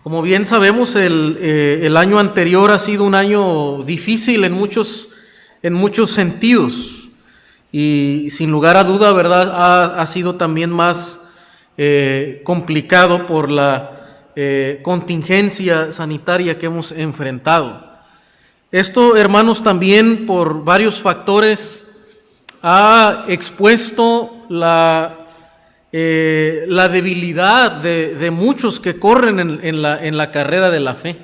Como bien sabemos, el año anterior ha sido un año difícil en muchos sentidos y sin lugar a duda, ¿verdad? Ha sido también más complicado por la contingencia sanitaria que hemos enfrentado. Esto, hermanos, también por varios factores ha expuesto la debilidad de muchos que corren en la carrera de la fe.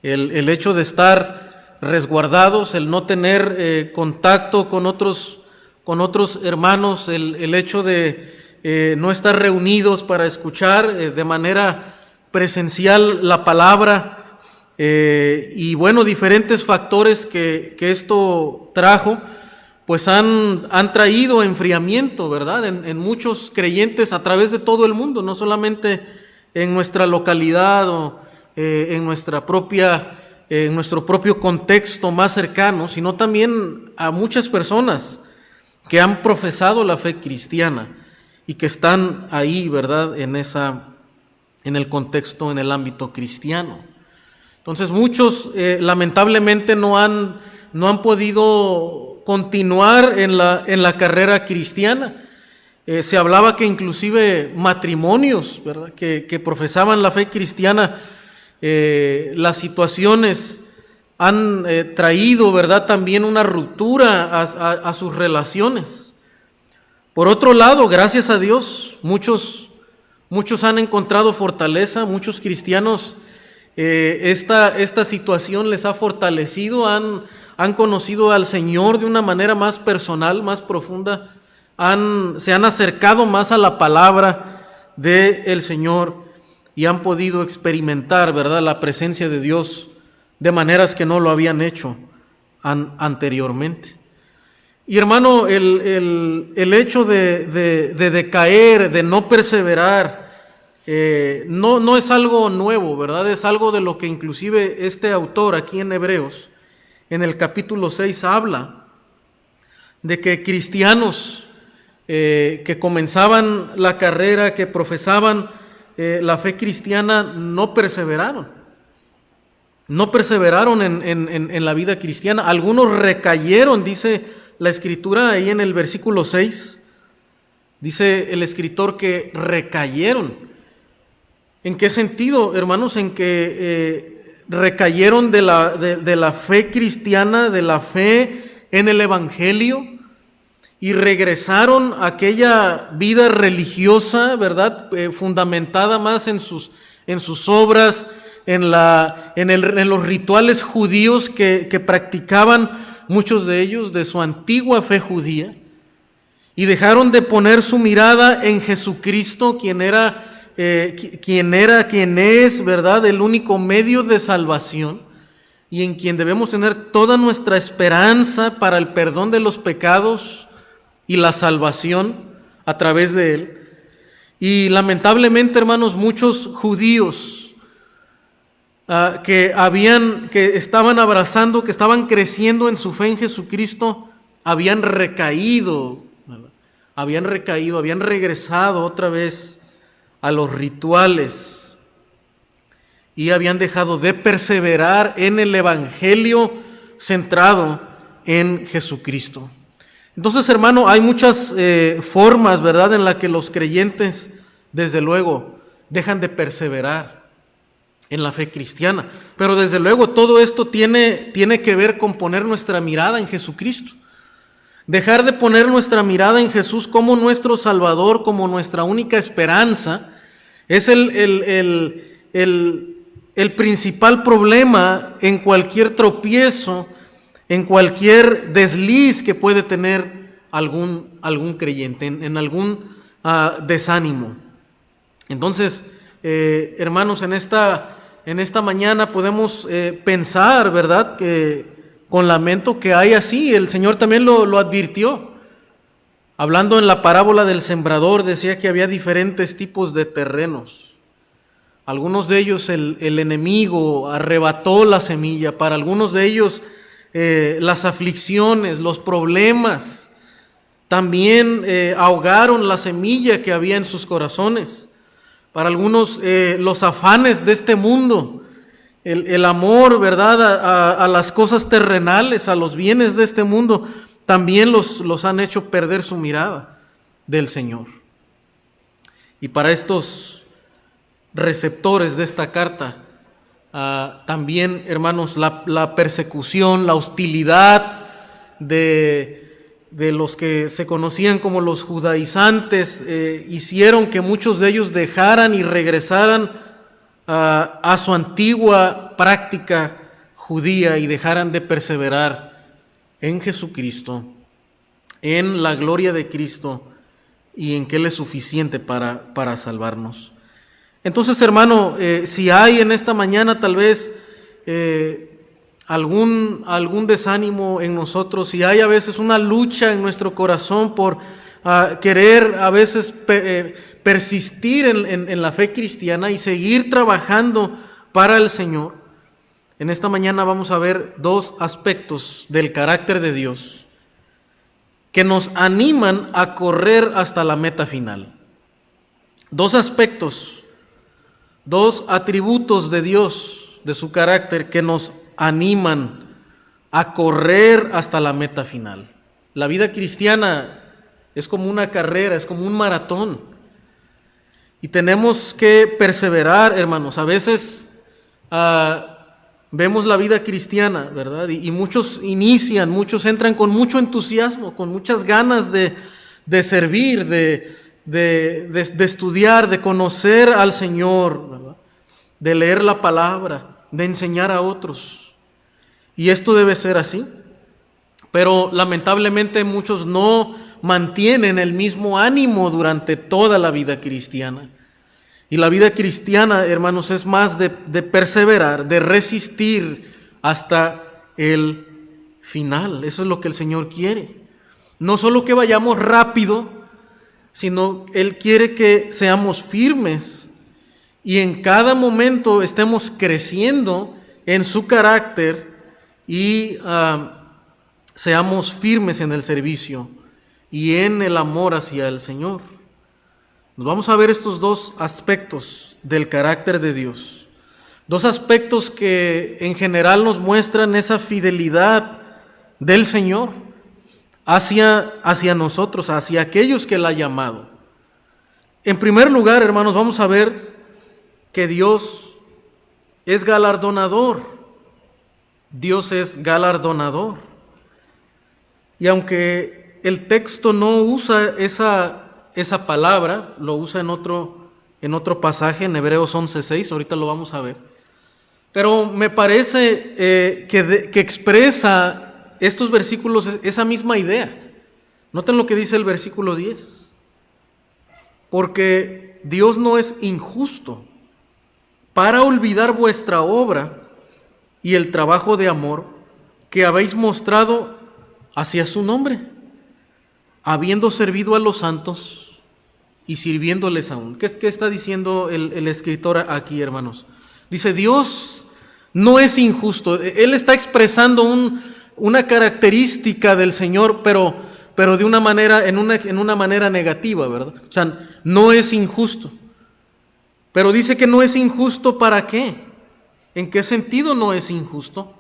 El hecho de estar resguardados, el no tener contacto con otros hermanos, el hecho de no estar reunidos para escuchar de manera presencial la palabra, y bueno, diferentes factores que esto trajo, pues han traído enfriamiento, ¿verdad? En muchos creyentes a través de todo el mundo, no solamente en nuestra localidad o en nuestro propio contexto más cercano, sino también a muchas personas que han profesado la fe cristiana y que están ahí, ¿verdad? En el contexto, en el ámbito cristiano. Entonces muchos lamentablemente no han podido continuar en la carrera cristiana. Se hablaba que inclusive matrimonios, ¿verdad?, que profesaban la fe cristiana, las situaciones han traído, ¿verdad?, también una ruptura a sus relaciones. Por otro lado, gracias a Dios, muchos han encontrado fortaleza, muchos cristianos, esta situación les ha fortalecido, han conocido al Señor de una manera más personal, más profunda, se han acercado más a la palabra del Señor y han podido experimentar, ¿verdad?, la presencia de Dios de maneras que no lo habían hecho anteriormente. Y hermano, el hecho de decaer, de no perseverar, no es algo nuevo, ¿verdad? Es algo de lo que inclusive este autor aquí en Hebreos, en el capítulo 6, habla de que cristianos que comenzaban la carrera, que profesaban la fe cristiana, no perseveraron en la vida cristiana. Algunos recayeron, dice la Escritura ahí en el versículo 6, dice el escritor que recayeron. ¿En qué sentido, hermanos? En que recayeron de la fe cristiana, de la fe en el Evangelio, y regresaron a aquella vida religiosa, ¿verdad?, fundamentada más en sus obras, en los rituales judíos que practicaban muchos de ellos de su antigua fe judía, y dejaron de poner su mirada en Jesucristo, quien es, ¿verdad?, el único medio de salvación, y en quien debemos tener toda nuestra esperanza para el perdón de los pecados y la salvación a través de Él. Y lamentablemente, hermanos, muchos judíos que estaban abrazando, que estaban creciendo en su fe en Jesucristo, habían recaído, habían regresado otra vez a los rituales y habían dejado de perseverar en el Evangelio centrado en Jesucristo. Entonces, hermano, hay muchas formas, ¿verdad?, en las que los creyentes, desde luego, dejan de perseverar en la fe cristiana. Pero desde luego todo esto tiene que ver con poner nuestra mirada en Jesucristo. Dejar de poner nuestra mirada en Jesús como nuestro Salvador, como nuestra única esperanza, es el principal problema en cualquier tropiezo, en cualquier desliz que puede tener algún creyente, en algún desánimo. Entonces, hermanos, en esta mañana podemos pensar, ¿verdad?, que con lamento que hay así. El Señor también lo advirtió. Hablando en la parábola del sembrador, decía que había diferentes tipos de terrenos. Algunos de ellos el enemigo arrebató la semilla. Para algunos de ellos las aflicciones, los problemas también ahogaron la semilla que había en sus corazones. para algunos los afanes de este mundo, el amor, ¿verdad?, a las cosas terrenales, a los bienes de este mundo, también los han hecho perder su mirada del Señor. Y para estos receptores de esta carta, también, hermanos, la persecución, la hostilidad de los que se conocían como los judaizantes, hicieron que muchos de ellos dejaran y regresaran a su antigua práctica judía y dejaran de perseverar en Jesucristo, en la gloria de Cristo y en que Él es suficiente para salvarnos. Entonces, hermano, si hay en esta mañana tal vez algún desánimo en nosotros, si hay a veces una lucha en nuestro corazón por querer a veces persistir en la fe cristiana y seguir trabajando para el Señor, en esta mañana vamos a ver dos aspectos del carácter de Dios que nos animan a correr hasta la meta final. Dos aspectos, dos atributos de Dios, de su carácter, que nos animan a correr hasta la meta final. La vida cristiana es como una carrera, es como un maratón. Y tenemos que perseverar, hermanos. A veces vemos la vida cristiana, ¿verdad? Y muchos inician, muchos entran con mucho entusiasmo, con muchas ganas de servir, de estudiar, de conocer al Señor, ¿verdad?, de leer la palabra, de enseñar a otros. Y esto debe ser así. Pero lamentablemente muchos no mantienen el mismo ánimo durante toda la vida cristiana. Y la vida cristiana, hermanos, es más de perseverar, de resistir hasta el final. Eso es lo que el Señor quiere. No solo que vayamos rápido, sino Él quiere que seamos firmes y en cada momento estemos creciendo en su carácter y seamos firmes en el servicio y en el amor hacia el Señor. Nos vamos a ver estos dos aspectos del carácter de Dios. Dos aspectos que en general nos muestran esa fidelidad del Señor hacia nosotros, hacia aquellos que Él ha llamado. En primer lugar, hermanos, vamos a ver que Dios es galardonador. Dios es galardonador. Y aunque el texto no usa esa palabra, lo usa en otro pasaje, en Hebreos 11:6, ahorita lo vamos a ver. Pero me parece que expresa estos versículos esa misma idea. Noten lo que dice el versículo 10. Porque Dios no es injusto para olvidar vuestra obra y el trabajo de amor que habéis mostrado hacia su nombre, habiendo servido a los santos y sirviéndoles aún. ¿Qué está diciendo el escritor aquí, hermanos? Dice, Dios no es injusto. Él está expresando una característica del Señor, pero de una manera, en una manera negativa, ¿verdad? O sea, no es injusto. Pero dice que no es injusto, ¿para qué? ¿En qué sentido no es injusto?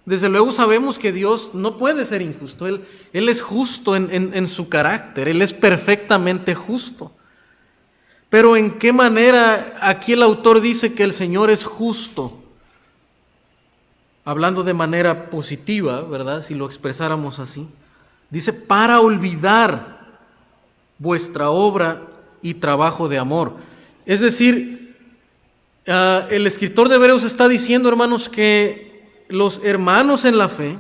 Desde luego sabemos que Dios no puede ser injusto. Él es justo en su carácter. Él es perfectamente justo. Pero ¿en qué manera aquí el autor dice que el Señor es justo? Hablando de manera positiva, ¿verdad? Si lo expresáramos así. Dice, para olvidar vuestra obra y trabajo de amor. Es decir, el escritor de Hebreos está diciendo, hermanos, que los hermanos en la fe,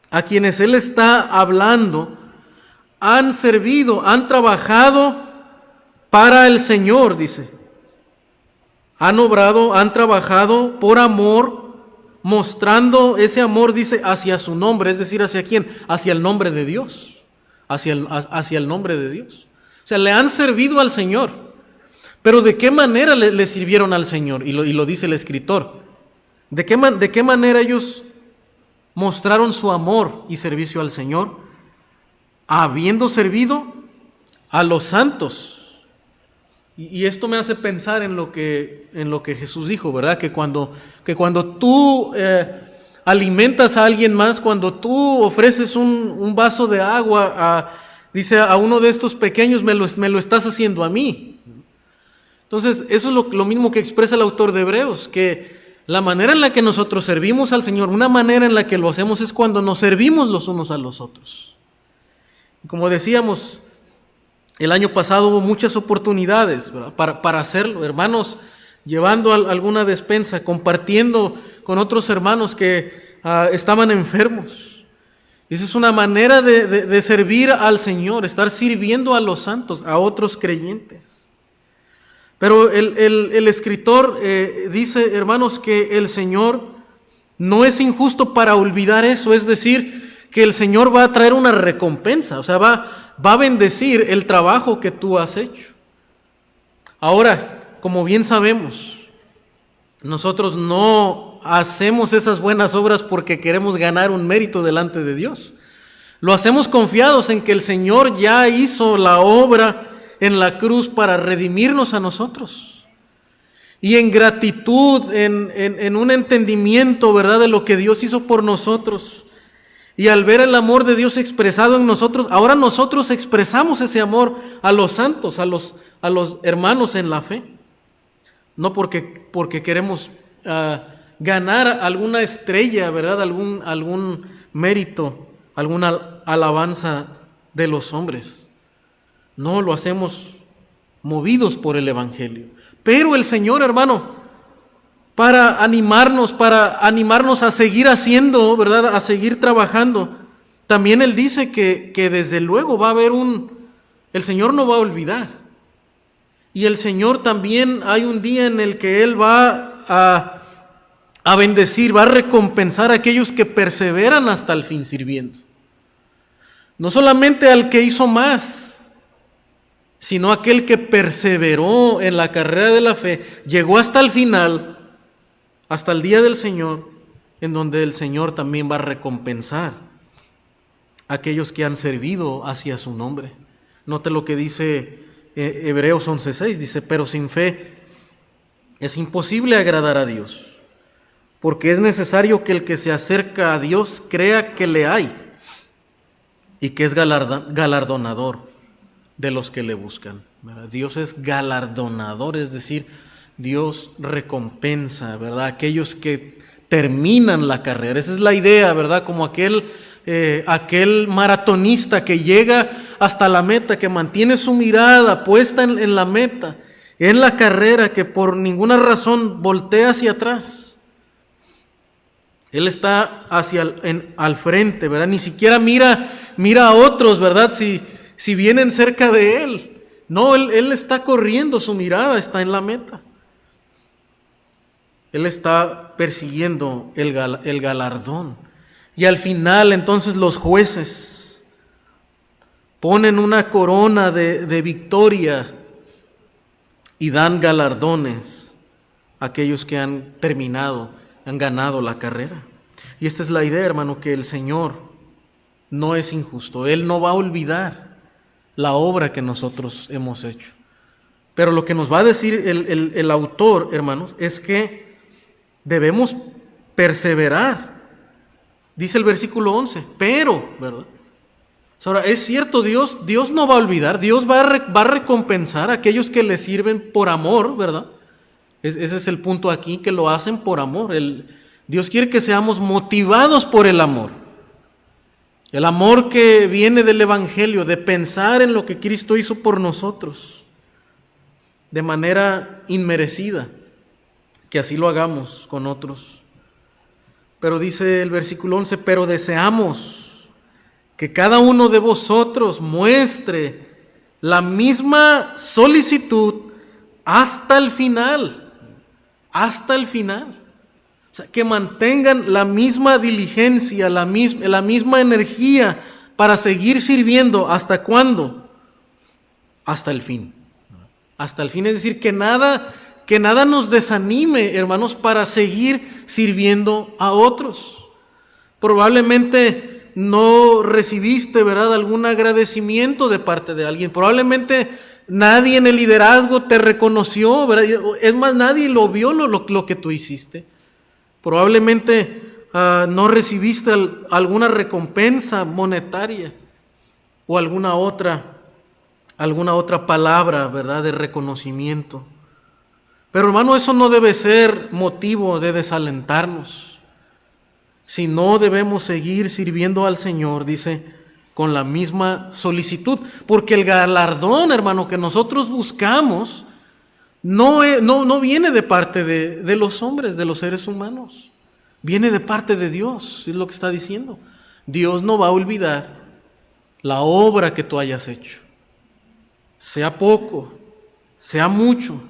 a quienes él está hablando, han servido, han trabajado para el Señor, dice. Han obrado, han trabajado por amor, mostrando ese amor, dice, hacia su nombre, es decir, ¿hacia quién? Hacia el nombre de Dios, hacia el nombre de Dios. O sea, le han servido al Señor. Pero ¿de qué manera le sirvieron al Señor? Y lo dice el escritor. ¿De qué manera ellos mostraron su amor y servicio al Señor? Habiendo servido a los santos Y esto me hace pensar en lo que Jesús dijo, ¿verdad? Que cuando tú alimentas a alguien más, cuando tú ofreces un vaso de agua, dice, a uno de estos pequeños me lo estás haciendo a mí. Entonces, eso es lo mismo que expresa el autor de Hebreos, que la manera en la que nosotros servimos al Señor, una manera en la que lo hacemos es cuando nos servimos los unos a los otros. Y como decíamos, el año pasado hubo muchas oportunidades, ¿verdad?, para hacerlo, hermanos llevando alguna despensa, compartiendo con otros hermanos que estaban enfermos. Esa es una manera de servir al Señor, estar sirviendo a los santos, a otros creyentes. Pero el escritor dice, hermanos, que el Señor no es injusto para olvidar eso, es decir, que el Señor va a traer una recompensa, o sea, va a bendecir el trabajo que tú has hecho. Ahora, como bien sabemos, nosotros no hacemos esas buenas obras porque queremos ganar un mérito delante de Dios. Lo hacemos confiados en que el Señor ya hizo la obra en la cruz para redimirnos a nosotros. Y en gratitud, en un entendimiento, ¿verdad?, de lo que Dios hizo por nosotros. Y al ver el amor de Dios expresado en nosotros, ahora nosotros expresamos ese amor a los santos, a los hermanos en la fe. No porque queremos ganar alguna estrella, ¿verdad?, algún mérito, alguna alabanza de los hombres. No, lo hacemos movidos por el Evangelio. Pero el Señor, hermano, para animarnos a seguir haciendo, ¿verdad?, a seguir trabajando, también Él dice que desde luego va a haber el Señor no va a olvidar. Y el Señor también hay un día en el que Él va a bendecir, va a recompensar a aquellos que perseveran hasta el fin sirviendo. No solamente al que hizo más, sino aquel que perseveró en la carrera de la fe, llegó hasta el final, hasta el día del Señor, en donde el Señor también va a recompensar a aquellos que han servido hacia su nombre. Note lo que dice Hebreos 11:6, dice, pero sin fe es imposible agradar a Dios, porque es necesario que el que se acerca a Dios crea que le hay y que es galardonador de los que le buscan, ¿verdad? Dios es galardonador, es decir, Dios recompensa, ¿verdad?, aquellos que terminan la carrera. Esa es la idea, ¿verdad?, como aquel maratonista que llega hasta la meta, que mantiene su mirada puesta en la meta, en la carrera, que por ninguna razón voltea hacia atrás. Él está al frente, ¿verdad? Ni siquiera mira a otros, ¿verdad?, si vienen cerca de él. No, él está corriendo, su mirada está en la meta. Él está persiguiendo el galardón. Y al final, entonces, los jueces ponen una corona de victoria y dan galardones a aquellos que han ganado la carrera. Y esta es la idea, hermano, que el Señor no es injusto. Él no va a olvidar la obra que nosotros hemos hecho. Pero lo que nos va a decir el autor, hermanos, es que debemos perseverar. Dice el versículo 11, pero, ¿verdad? Ahora, es cierto, Dios no va a olvidar, Dios va a recompensar a aquellos que le sirven por amor, ¿verdad? Ese es el punto aquí, que lo hacen por amor. Dios quiere que seamos motivados por el amor. El amor que viene del Evangelio, de pensar en lo que Cristo hizo por nosotros, de manera inmerecida, que así lo hagamos con otros. Pero dice el versículo 11, pero deseamos que cada uno de vosotros muestre la misma solicitud hasta el final, hasta el final. O sea, que mantengan la misma diligencia, la misma energía para seguir sirviendo. ¿Hasta cuándo? Hasta el fin. Hasta el fin, es decir, que nada nos desanime, hermanos, para seguir sirviendo a otros. Probablemente no recibiste, ¿verdad?, algún agradecimiento de parte de alguien. Probablemente nadie en el liderazgo te reconoció, ¿verdad? Es más, nadie lo vio lo que tú hiciste. Probablemente no recibiste alguna recompensa monetaria o alguna otra palabra, ¿verdad?, de reconocimiento. Pero hermano, eso no debe ser motivo de desalentarnos. Si no, debemos seguir sirviendo al Señor, dice, con la misma solicitud. Porque el galardón, hermano, que nosotros buscamos, no viene de parte de los hombres, de los seres humanos. Viene de parte de Dios, es lo que está diciendo. Dios no va a olvidar la obra que tú hayas hecho. Sea poco, sea mucho,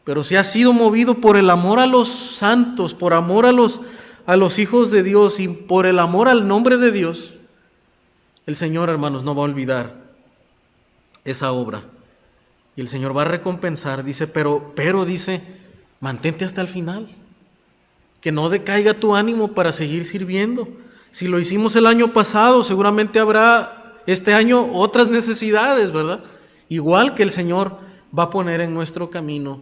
pero si has sido movido por el amor a los santos, por amor a los hijos de Dios y por el amor al nombre de Dios, el Señor, hermanos, no va a olvidar esa obra. Y el Señor va a recompensar, dice, pero dice, mantente hasta el final. Que no decaiga tu ánimo para seguir sirviendo. Si lo hicimos el año pasado, seguramente habrá este año otras necesidades, ¿verdad? Igual que el Señor va a poner en nuestro camino,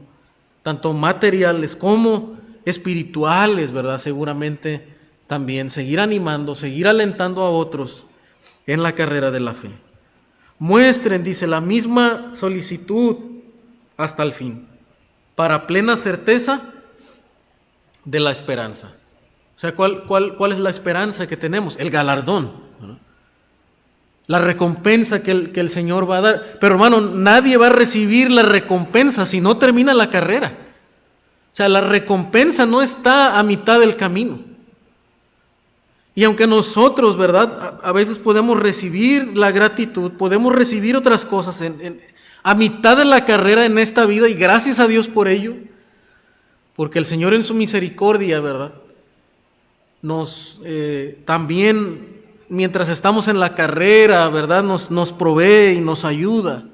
tanto materiales como espirituales, ¿verdad? Seguramente también seguir animando, seguir alentando a otros en la carrera de la fe. Muestren, dice, la misma solicitud hasta el fin, para plena certeza de la esperanza. O sea, ¿cuál es la esperanza que tenemos? El galardón, ¿no? La recompensa que el Señor va a dar. Pero hermano, nadie va a recibir la recompensa si no termina la carrera. O sea, la recompensa no está a mitad del camino. Y aunque nosotros, ¿verdad?, a veces podemos recibir la gratitud, podemos recibir otras cosas a mitad de la carrera en esta vida, y gracias a Dios por ello, porque el Señor en su misericordia, ¿verdad?, nos también, mientras estamos en la carrera, ¿verdad?, nos provee y nos ayuda.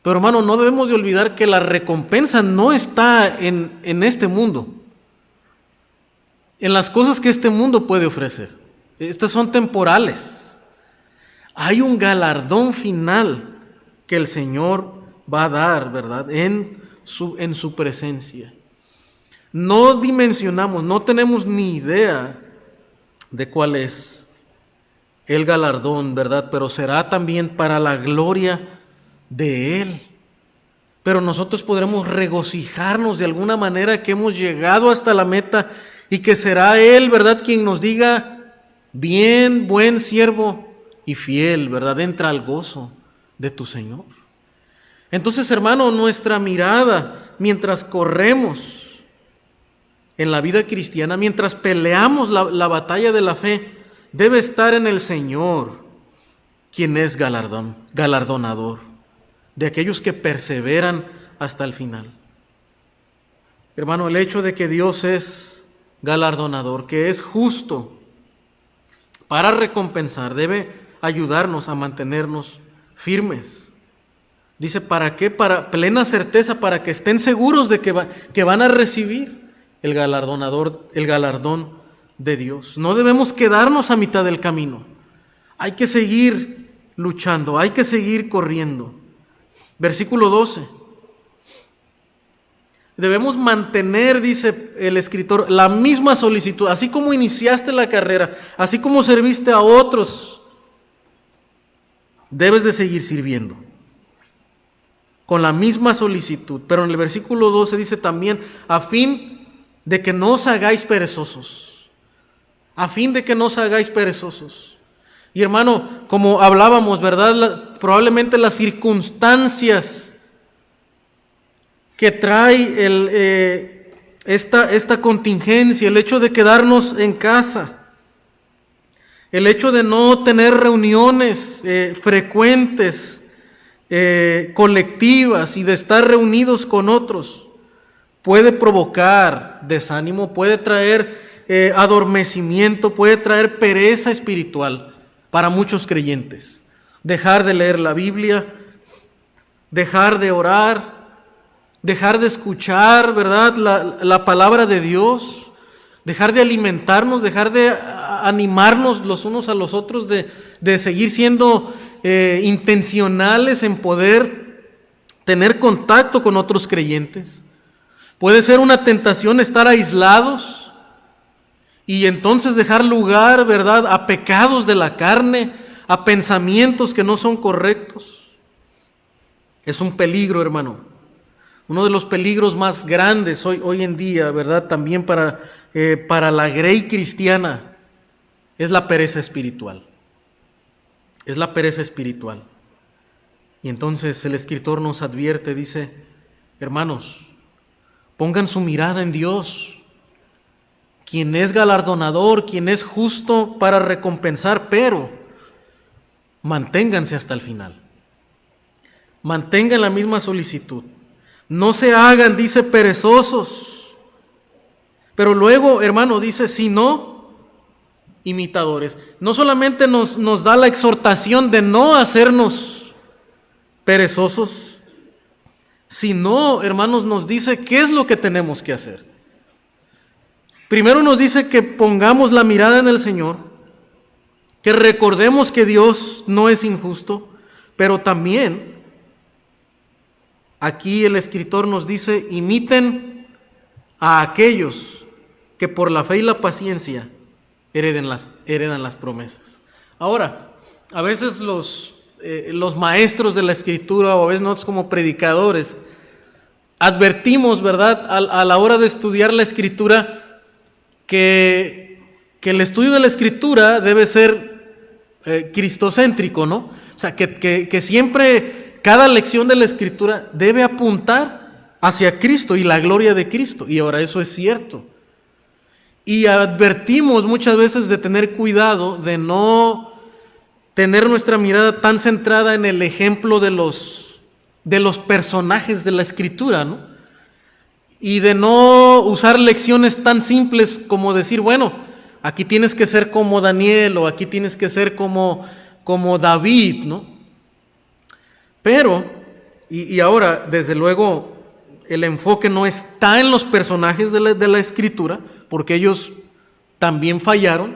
Pero hermano, no debemos de olvidar que la recompensa no está en este mundo, en las cosas que este mundo puede ofrecer. Estas son temporales. Hay un galardón final que el Señor va a dar, ¿verdad?, en su presencia. No dimensionamos, no tenemos ni idea de cuál es el galardón, ¿verdad? Pero será también para la gloria de Él. Pero nosotros podremos regocijarnos de alguna manera que hemos llegado hasta la meta y que será Él, ¿verdad?, quien nos diga, bien, buen siervo y fiel, ¿verdad?, entra al gozo de tu Señor. Entonces, hermano, nuestra mirada mientras corremos en la vida cristiana, mientras peleamos la batalla de la fe, debe estar en el Señor, quien es galardonador de aquellos que perseveran hasta el final. Hermano, el hecho de que Dios es galardonador, que es justo para recompensar, debe ayudarnos a mantenernos firmes. Dice, ¿para qué? Para plena certeza, para que estén seguros de que van a recibir el galardón de Dios. No debemos quedarnos a mitad del camino. Hay que seguir luchando, hay que seguir corriendo. Versículo 12. Debemos mantener, dice el escritor, la misma solicitud. Así como iniciaste la carrera, así como serviste a otros, debes de seguir sirviendo con la misma solicitud. Pero en el versículo 12 dice también, a fin de que no os hagáis perezosos. A fin de que no os hagáis perezosos. Y hermano, como hablábamos, ¿verdad?, probablemente las circunstancias que trae esta contingencia, el hecho de quedarnos en casa, el hecho de no tener reuniones frecuentes, colectivas, y de estar reunidos con otros, puede provocar desánimo, puede traer adormecimiento, puede traer pereza espiritual para muchos creyentes. Dejar de leer la Biblia, dejar de orar, dejar de escuchar, ¿verdad?, la palabra de Dios, dejar de alimentarnos, dejar de animarnos los unos a los otros, de seguir siendo intencionales en poder tener contacto con otros creyentes. Puede ser una tentación estar aislados y entonces dejar lugar, ¿verdad?, a pecados de la carne, a pensamientos que no son correctos. Es un peligro, hermano. Uno de los peligros más grandes hoy en día, ¿verdad?, también para la grey cristiana, es la pereza espiritual. Es la pereza espiritual. Y entonces el escritor nos advierte, dice, hermanos, pongan su mirada en Dios, quien es galardonador, quien es justo para recompensar, pero manténganse hasta el final. Mantengan la misma solicitud. No se hagan, dice, perezosos. Pero luego, hermano, dice, sino imitadores. No solamente nos da la exhortación de no hacernos perezosos, sino, hermanos, nos dice qué es lo que tenemos que hacer. Primero nos dice que pongamos la mirada en el Señor, que recordemos que Dios no es injusto, pero también aquí el escritor nos dice, imiten a aquellos que por la fe y la paciencia heredan las promesas. Ahora, a veces los maestros de la Escritura, o a veces nosotros como predicadores, advertimos, ¿verdad?, a la hora de estudiar la Escritura, que el estudio de la Escritura debe ser cristocéntrico, ¿no? O sea, que siempre cada lección de la Escritura debe apuntar hacia Cristo y la gloria de Cristo. Y ahora eso es cierto. Y advertimos muchas veces de tener cuidado, de no tener nuestra mirada tan centrada en el ejemplo de los personajes de la Escritura, ¿no? Y de no usar lecciones tan simples como decir, bueno, aquí tienes que ser como Daniel o aquí tienes que ser como David, ¿no? Pero, y ahora, desde luego, el enfoque no está en los personajes de la Escritura, porque ellos también fallaron,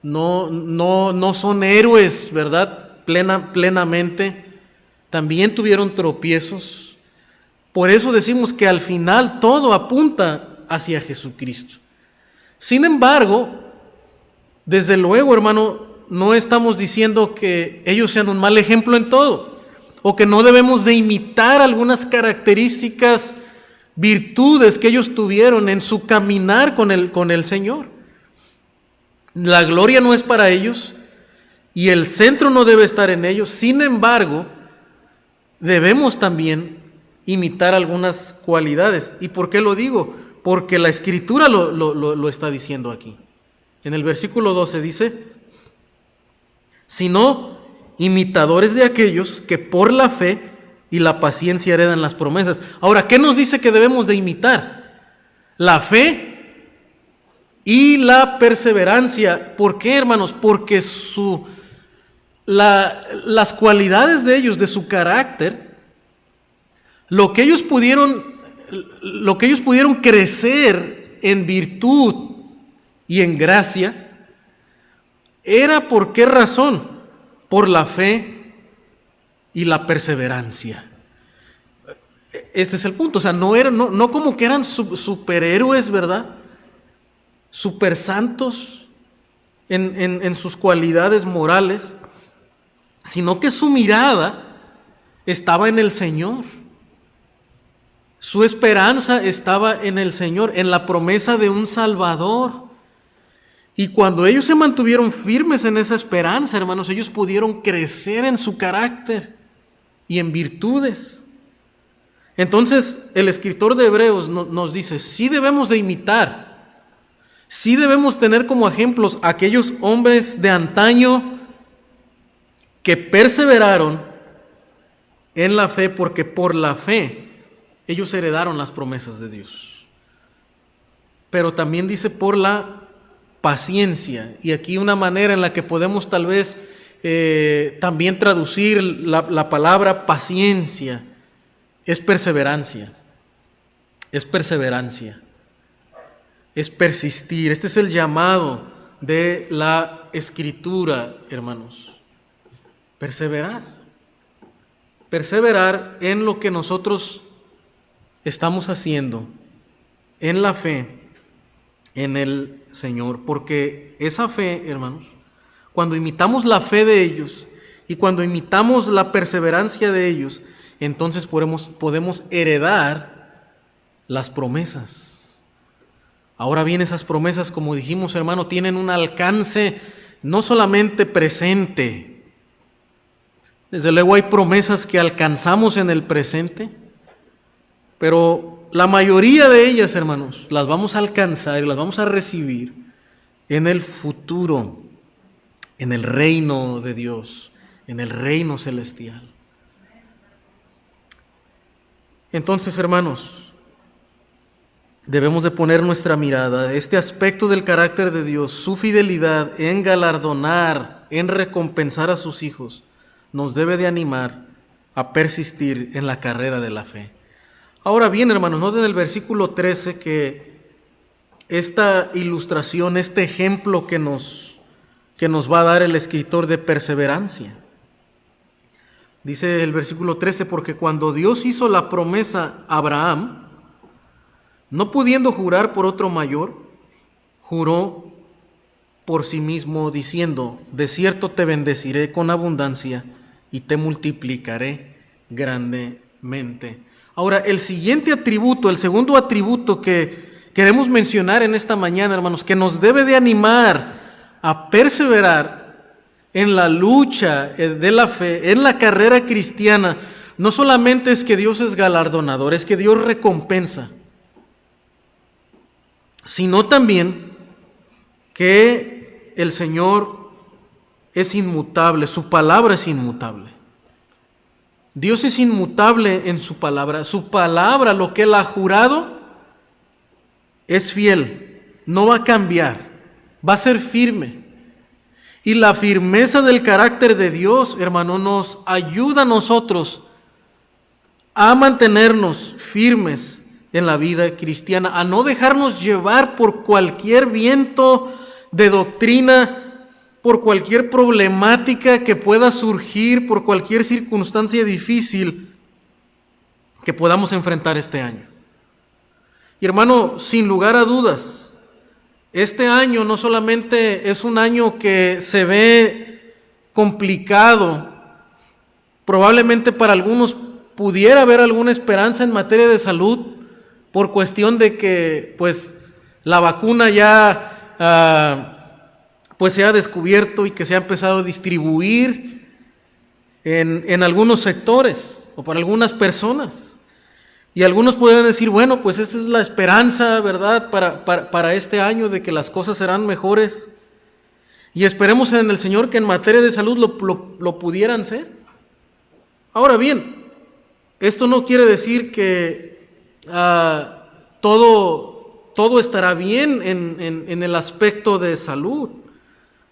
no son héroes, ¿verdad?, plenamente, también tuvieron tropiezos. Por eso decimos que al final todo apunta hacia Jesucristo. Sin embargo, desde luego, hermano, no estamos diciendo que ellos sean un mal ejemplo en todo, o que no debemos de imitar algunas características, virtudes que ellos tuvieron en su caminar con el Señor. La gloria no es para ellos y el centro no debe estar en ellos. Sin embargo, debemos también imitar algunas cualidades. ¿Y por qué lo digo? Porque la Escritura lo está diciendo aquí. En el versículo 12 dice, sino imitadores de aquellos que por la fe y la paciencia heredan las promesas. Ahora, ¿qué nos dice que debemos de imitar? La fe y la perseverancia. ¿Por qué, hermanos? Porque las cualidades de ellos, de su carácter, lo que ellos pudieron crecer en virtud y en gracia, era ¿por qué razón? Por la fe y la perseverancia. Este es el punto. O sea, no como que eran superhéroes, ¿verdad?, super santos en sus cualidades morales, sino que su mirada estaba en el Señor. Su esperanza estaba en el Señor, en la promesa de un Salvador. Y cuando ellos se mantuvieron firmes en esa esperanza, hermanos, ellos pudieron crecer en su carácter y en virtudes. Entonces, el escritor de Hebreos nos dice, sí debemos de imitar, sí debemos tener como ejemplos a aquellos hombres de antaño que perseveraron en la fe, porque por la fe ellos heredaron las promesas de Dios. Pero también dice por la paciencia. Y aquí una manera en la que podemos tal vez también traducir la palabra paciencia es perseverancia. Es perseverancia. Es persistir. Este es el llamado de la Escritura, hermanos. Perseverar. perseverar en lo que nosotros estamos haciendo, en la fe, en el Señor. Porque esa fe, hermanos, cuando imitamos la fe de ellos y cuando imitamos la perseverancia de ellos, entonces podemos heredar las promesas. Ahora bien, esas promesas, como dijimos, hermano, tienen un alcance no solamente presente. Desde luego hay promesas que alcanzamos en el presente, pero la mayoría de ellas, hermanos, las vamos a alcanzar y las vamos a recibir en el futuro, en el reino de Dios, en el reino celestial. Entonces, hermanos, debemos de poner nuestra mirada, este aspecto del carácter de Dios, su fidelidad en galardonar, en recompensar a sus hijos, nos debe de animar a persistir en la carrera de la fe. Ahora bien, hermanos, noten el versículo 13 que esta ilustración, este ejemplo que nos va a dar el escritor de perseverancia. Dice el versículo 13, porque cuando Dios hizo la promesa a Abraham, no pudiendo jurar por otro mayor, juró por sí mismo diciendo, de cierto te bendeciré con abundancia y te multiplicaré grandemente. Ahora, el siguiente atributo, el segundo atributo que queremos mencionar en esta mañana, hermanos, que nos debe de animar a perseverar en la lucha de la fe, en la carrera cristiana, no solamente es que Dios es galardonador, es que Dios recompensa, sino también que el Señor es inmutable, su palabra es inmutable. Dios es inmutable en su palabra, lo que Él ha jurado, es fiel, no va a cambiar, va a ser firme. Y la firmeza del carácter de Dios, hermano, nos ayuda a nosotros a mantenernos firmes en la vida cristiana, a no dejarnos llevar por cualquier viento de doctrina, por cualquier problemática que pueda surgir, por cualquier circunstancia difícil que podamos enfrentar este año. Y hermano, sin lugar a dudas, este año no solamente es un año que se ve complicado, probablemente para algunos pudiera haber alguna esperanza en materia de salud por cuestión de que pues la vacuna ya pues se ha descubierto y que se ha empezado a distribuir en algunos sectores o para algunas personas. Y algunos podrían decir, bueno, pues esta es la esperanza, ¿verdad?, para este año de que las cosas serán mejores. Y esperemos en el Señor que en materia de salud lo pudieran ser. Ahora bien, esto no quiere decir que todo estará bien en el aspecto de salud.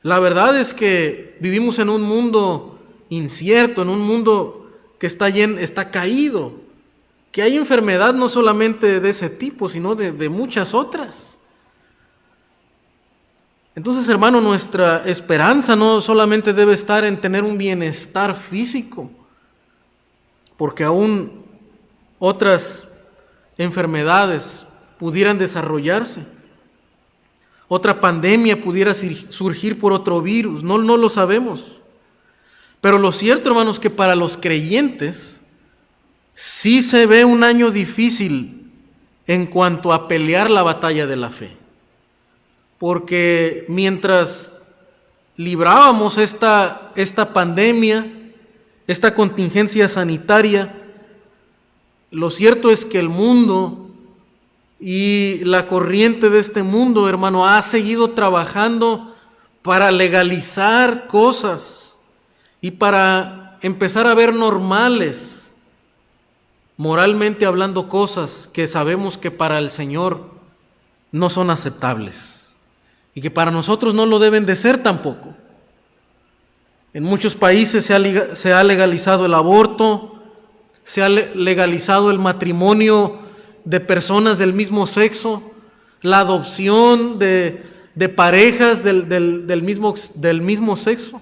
La verdad es que vivimos en un mundo incierto, en un mundo que está caído, que hay enfermedad no solamente de ese tipo, sino de muchas otras. Entonces, hermano, nuestra esperanza no solamente debe estar en tener un bienestar físico, porque aún otras enfermedades pudieran desarrollarse. Otra pandemia pudiera surgir por otro virus, no lo sabemos. Pero lo cierto, hermanos, que para los creyentes sí se ve un año difícil en cuanto a pelear la batalla de la fe. Porque mientras librábamos esta pandemia, esta contingencia sanitaria, lo cierto es que el mundo y la corriente de este mundo, hermano, ha seguido trabajando para legalizar cosas y para empezar a ver normales, moralmente hablando, cosas que sabemos que para el Señor no son aceptables y que para nosotros no lo deben de ser tampoco. En muchos países se ha legalizado el aborto, se ha legalizado el matrimonio de personas del mismo sexo, la adopción de parejas del mismo sexo,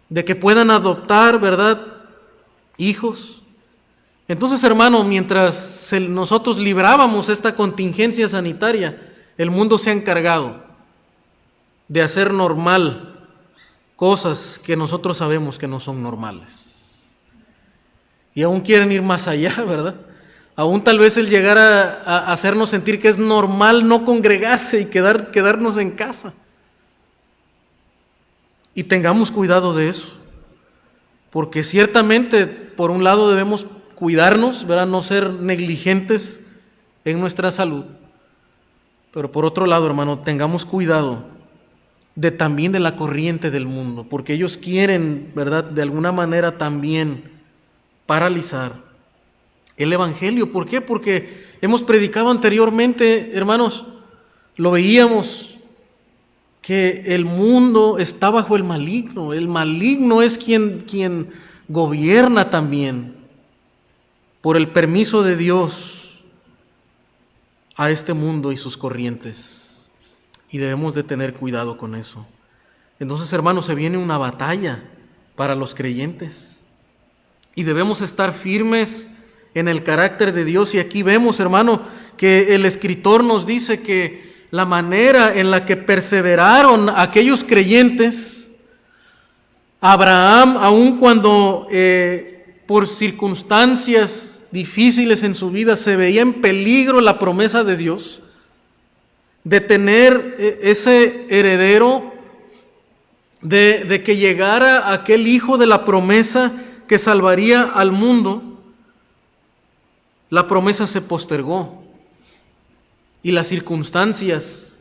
de que puedan adoptar, ¿verdad?, hijos. Entonces, hermano, mientras nosotros librábamos esta contingencia sanitaria, el mundo se ha encargado de hacer normal cosas que nosotros sabemos que no son normales. Y aún quieren ir más allá, ¿verdad? Aún tal vez el llegar a hacernos sentir que es normal no congregarse y quedarnos en casa. Y tengamos cuidado de eso, porque ciertamente, por un lado, debemos cuidarnos, ¿verdad? No ser negligentes en nuestra salud. Pero por otro lado, hermano, tengamos cuidado también de la corriente del mundo, porque ellos quieren, ¿verdad?, de alguna manera también paralizar el Evangelio. ¿Por qué? Porque hemos predicado anteriormente, hermanos, lo veíamos, que el mundo está bajo el maligno. El maligno es quien gobierna también por el permiso de Dios a este mundo y sus corrientes. Y debemos de tener cuidado con eso. Entonces, hermanos, se viene una batalla para los creyentes. Y debemos estar firmes en el carácter de Dios. Y aquí vemos, hermano, que el escritor nos dice que la manera en la que perseveraron aquellos creyentes, Abraham, aun cuando por circunstancias difíciles en su vida se veía en peligro la promesa de Dios, de tener ese heredero, de que llegara aquel hijo de la promesa que salvaría al mundo, la promesa se postergó. Y las circunstancias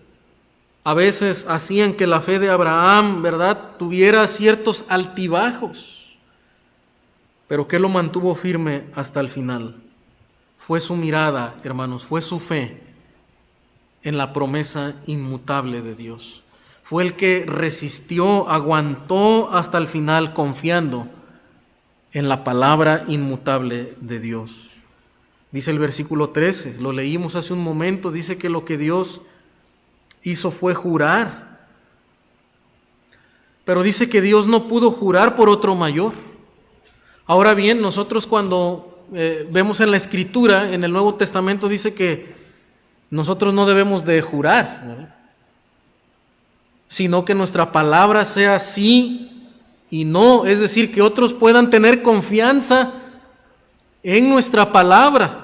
a veces hacían que la fe de Abraham, ¿verdad?, tuviera ciertos altibajos. Pero ¿qué lo mantuvo firme hasta el final? Fue su mirada, hermanos, fue su fe en la promesa inmutable de Dios. Fue el que resistió, aguantó hasta el final, confiando en la palabra inmutable de Dios. Dice el versículo 13, lo leímos hace un momento, dice que lo que Dios hizo fue jurar. Pero dice que Dios no pudo jurar por otro mayor. Ahora bien, nosotros cuando vemos en la Escritura, en el Nuevo Testamento, dice que nosotros no debemos de jurar, ¿verdad?, sino que nuestra palabra sea sí y no, es decir, que otros puedan tener confianza en nuestra palabra.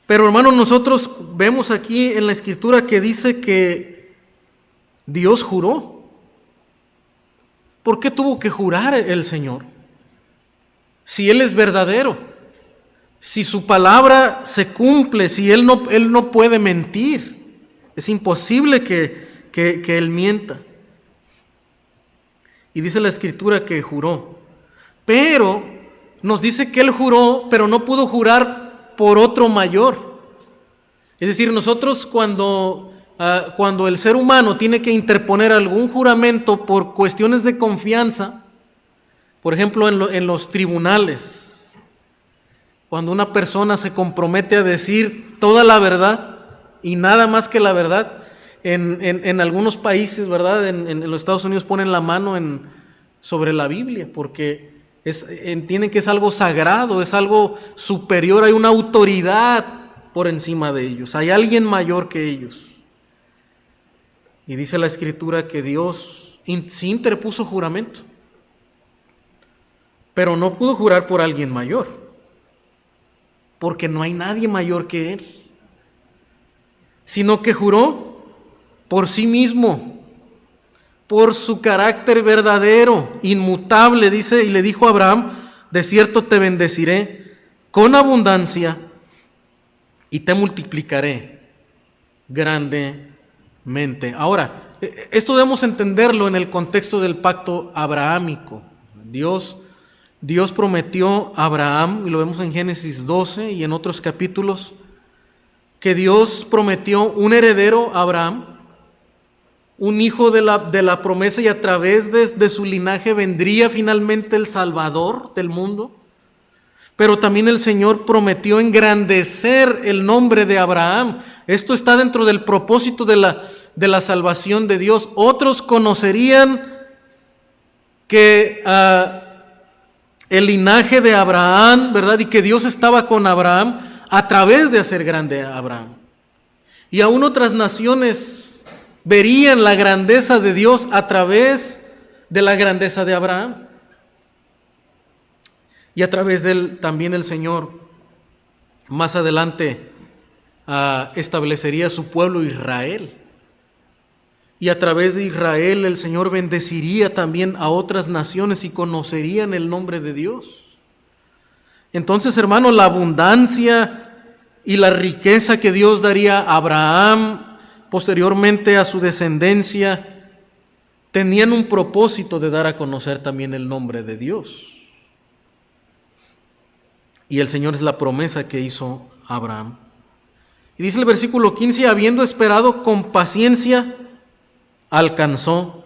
Pero hermanos, nosotros vemos aquí en la Escritura que dice que Dios juró. ¿Por qué tuvo que jurar el Señor? Si Él es verdadero, si su palabra se cumple, si Él no puede mentir, es imposible que Él mienta. Y dice la Escritura que juró. Pero nos dice que Él juró, pero no pudo jurar por otro mayor. Es decir, nosotros cuando el ser humano tiene que interponer algún juramento por cuestiones de confianza, por ejemplo en los tribunales, cuando una persona se compromete a decir toda la verdad y nada más que la verdad, en algunos países, ¿verdad?, en los Estados Unidos ponen la mano sobre la Biblia, porque entienden que es algo sagrado, es algo superior, hay una autoridad por encima de ellos, hay alguien mayor que ellos. Y dice la Escritura que Dios sí interpuso juramento, pero no pudo jurar por alguien mayor, porque no hay nadie mayor que Él, sino que juró por sí mismo, por su carácter verdadero, inmutable, dice, y le dijo a Abraham: de cierto te bendeciré con abundancia y te multiplicaré grandemente. Ahora, esto debemos entenderlo en el contexto del pacto abrahámico. Dios prometió a Abraham, y lo vemos en Génesis 12 y en otros capítulos, que Dios prometió un heredero a Abraham, un hijo de la promesa, y a través de su linaje vendría finalmente el Salvador del mundo. Pero también el Señor prometió engrandecer el nombre de Abraham. Esto está dentro del propósito de la salvación de Dios. Otros conocerían que el linaje de Abraham, ¿verdad? Y que Dios estaba con Abraham a través de hacer grande a Abraham. Y aún otras naciones verían la grandeza de Dios a través de la grandeza de Abraham. Y a través de él también el Señor más adelante establecería su pueblo Israel. Y a través de Israel el Señor bendeciría también a otras naciones y conocerían el nombre de Dios. Entonces, hermanos, la abundancia y la riqueza que Dios daría a Abraham, posteriormente a su descendencia, tenían un propósito de dar a conocer también el nombre de Dios. Y el Señor es la promesa que hizo a Abraham. Y dice el versículo 15, habiendo esperado con paciencia, alcanzó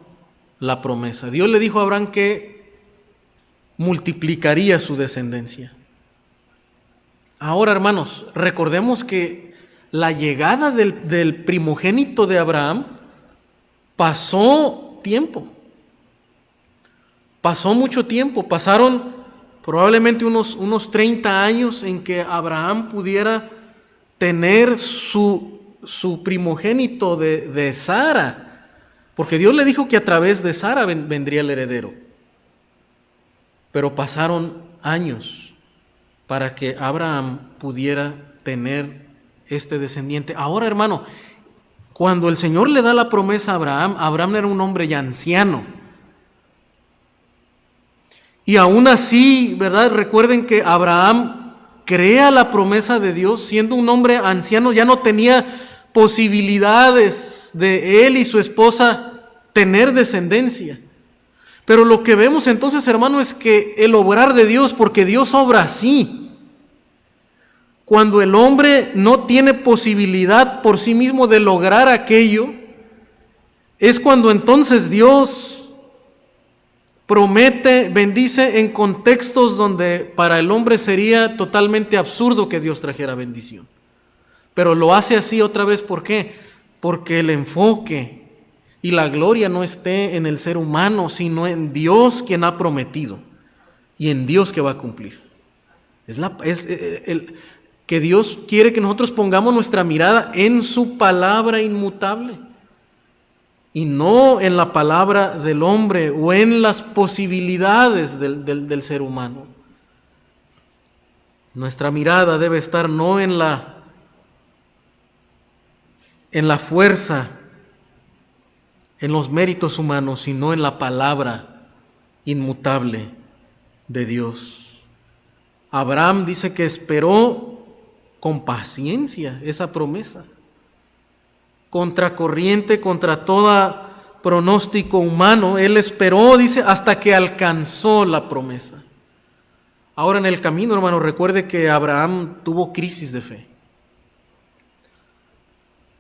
la promesa. Dios le dijo a Abraham que multiplicaría su descendencia. Ahora, hermanos, recordemos que la llegada del primogénito de Abraham pasó tiempo. Pasó mucho tiempo. Pasaron probablemente unos 30 años en que Abraham pudiera tener su primogénito de Sara. Porque Dios le dijo que a través de Sara vendría el heredero. Pero pasaron años para que Abraham pudiera tener este descendiente. Ahora, hermano, cuando el Señor le da la promesa a Abraham, Abraham era un hombre ya anciano. Y aún así, ¿verdad? Recuerden que Abraham crea la promesa de Dios, siendo un hombre anciano, ya no tenía posibilidades de él y su esposa tener descendencia. Pero lo que vemos entonces, hermano, es que el obrar de Dios, porque Dios obra así. Cuando el hombre no tiene posibilidad por sí mismo de lograr aquello, es cuando entonces Dios promete, bendice en contextos donde para el hombre sería totalmente absurdo que Dios trajera bendición. Pero lo hace así otra vez, ¿por qué? Porque el enfoque y la gloria no esté en el ser humano, sino en Dios quien ha prometido y en Dios que va a cumplir. Que Dios quiere que nosotros pongamos nuestra mirada en su palabra inmutable y no en la palabra del hombre o en las posibilidades del ser humano. Nuestra mirada debe estar no en la fuerza, en los méritos humanos, sino en la palabra inmutable de Dios. Abraham dice que esperó con paciencia esa promesa, contracorriente, contra todo pronóstico humano. Él esperó, dice, hasta que alcanzó la promesa. Ahora en el camino, hermano, recuerde que Abraham tuvo crisis de fe.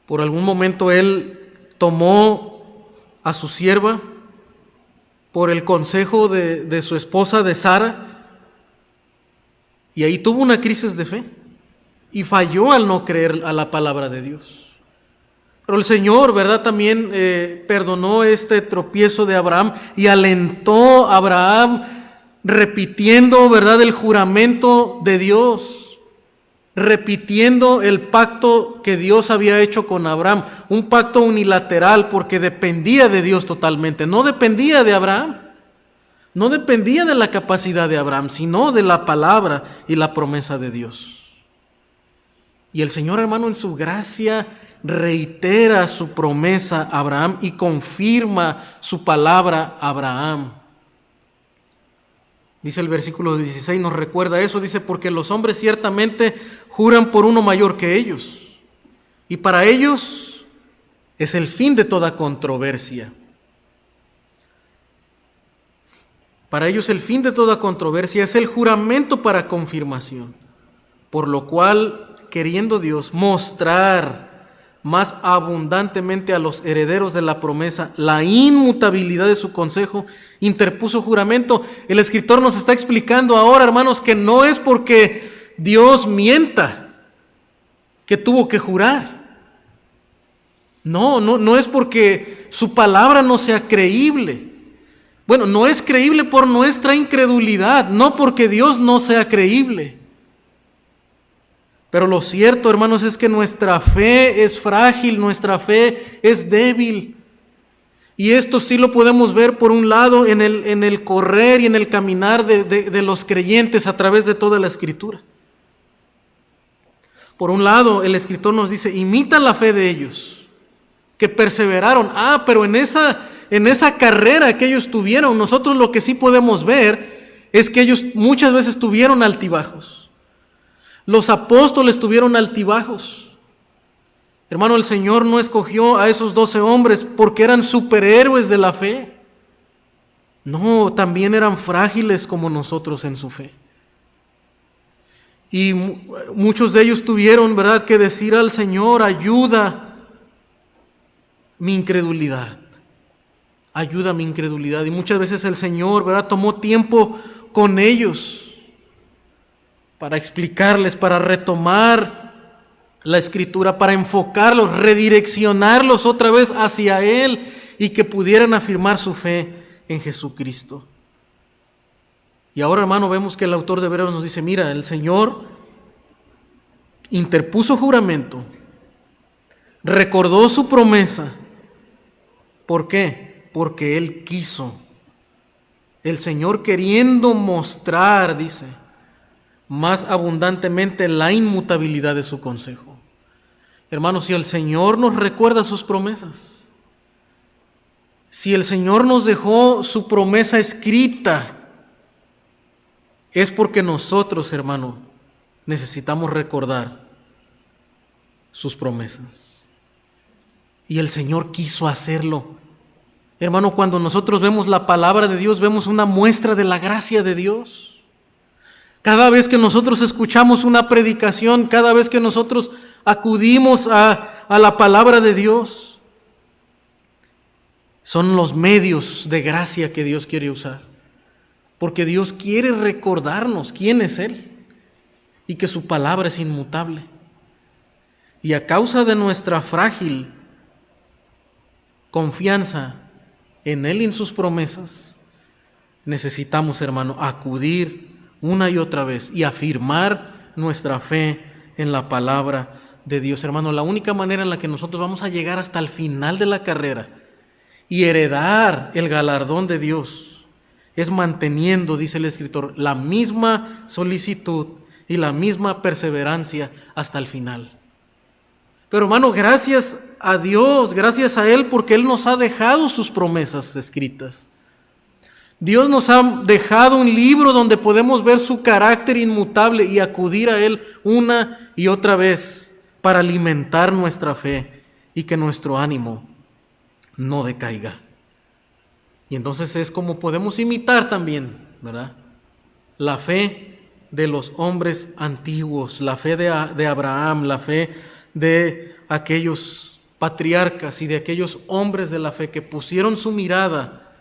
Por algún momento él tomó a su sierva por el consejo de su esposa, de Sara, y ahí tuvo una crisis de fe y falló al no creer a la palabra de Dios. Pero el Señor, ¿verdad?, también perdonó este tropiezo de Abraham y alentó a Abraham repitiendo, ¿verdad?, el juramento de Dios, repitiendo el pacto que Dios había hecho con Abraham, un pacto unilateral porque dependía de Dios totalmente, no dependía de Abraham, no dependía de la capacidad de Abraham, sino de la palabra y la promesa de Dios. Y el Señor, hermano, en su gracia reitera su promesa a Abraham y confirma su palabra a Abraham. Dice el versículo 16, nos recuerda eso, dice, porque los hombres ciertamente juran por uno mayor que ellos, y para ellos es el fin de toda controversia. Para ellos el fin de toda controversia es el juramento para confirmación, por lo cual, queriendo Dios mostrar más abundantemente a los herederos de la promesa la inmutabilidad de su consejo, interpuso juramento. El escritor nos está explicando ahora, hermanos, que no es porque Dios mienta que tuvo que jurar. No es porque su palabra no sea creíble. Bueno, no es creíble por nuestra incredulidad, no porque Dios no sea creíble. Pero lo cierto, hermanos, es que nuestra fe es frágil, nuestra fe es débil. Y esto sí lo podemos ver por un lado en el correr y en el caminar de los creyentes a través de toda la Escritura. Por un lado, el escritor nos dice, imita la fe de ellos, que perseveraron. Pero en esa carrera que ellos tuvieron, nosotros lo que sí podemos ver es que ellos muchas veces tuvieron altibajos. Los apóstoles tuvieron altibajos. Hermano, el Señor no escogió a esos 12 hombres porque eran superhéroes de la fe. No, también eran frágiles como nosotros en su fe. Y muchos de ellos tuvieron, ¿verdad?, que decir al Señor, ayuda mi incredulidad. Ayuda mi incredulidad. Y muchas veces el Señor, ¿verdad?, tomó tiempo con ellos para explicarles, para retomar la Escritura, para enfocarlos, redireccionarlos otra vez hacia Él y que pudieran afirmar su fe en Jesucristo. Y ahora, hermano, vemos que el autor de Hebreos nos dice, mira, el Señor interpuso juramento, recordó su promesa. ¿Por qué? Porque Él quiso. El Señor queriendo mostrar, dice, más abundantemente la inmutabilidad de su consejo. Hermanos, si el Señor nos recuerda sus promesas, si el Señor nos dejó su promesa escrita, es porque nosotros, hermano, necesitamos recordar sus promesas. Y el Señor quiso hacerlo. Hermano, cuando nosotros vemos la palabra de Dios, vemos una muestra de la gracia de Dios. Cada vez que nosotros escuchamos una predicación, cada vez que nosotros acudimos a la palabra de Dios, son los medios de gracia que Dios quiere usar. Porque Dios quiere recordarnos quién es Él y que su palabra es inmutable. Y a causa de nuestra frágil confianza en Él y en sus promesas, necesitamos, hermano, acudir una y otra vez y afirmar nuestra fe en la palabra de Dios. Hermano, la única manera en la que nosotros vamos a llegar hasta el final de la carrera y heredar el galardón de Dios es manteniendo, dice el escritor, la misma solicitud y la misma perseverancia hasta el final. Pero, hermano, gracias a Dios, gracias a Él, porque Él nos ha dejado sus promesas escritas. Dios nos ha dejado un libro donde podemos ver su carácter inmutable y acudir a Él una y otra vez para alimentar nuestra fe y que nuestro ánimo no decaiga. Y entonces es como podemos imitar también, ¿verdad?, la fe de los hombres antiguos, la fe de Abraham, la fe de aquellos patriarcas y de aquellos hombres de la fe que pusieron su mirada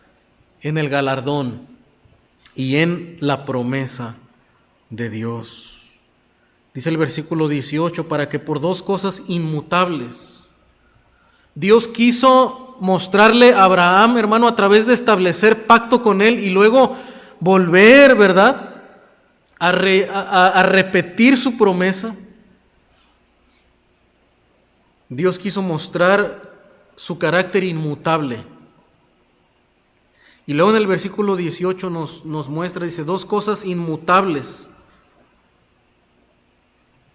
en el galardón y en la promesa de Dios. Dice el versículo 18, para que por 2 cosas inmutables Dios quiso mostrarle a Abraham, hermano, a través de establecer pacto con él y luego volver, ¿verdad?, a repetir su promesa. Dios quiso mostrar su carácter inmutable. Y luego en el versículo 18 nos muestra, dice, 2 cosas inmutables.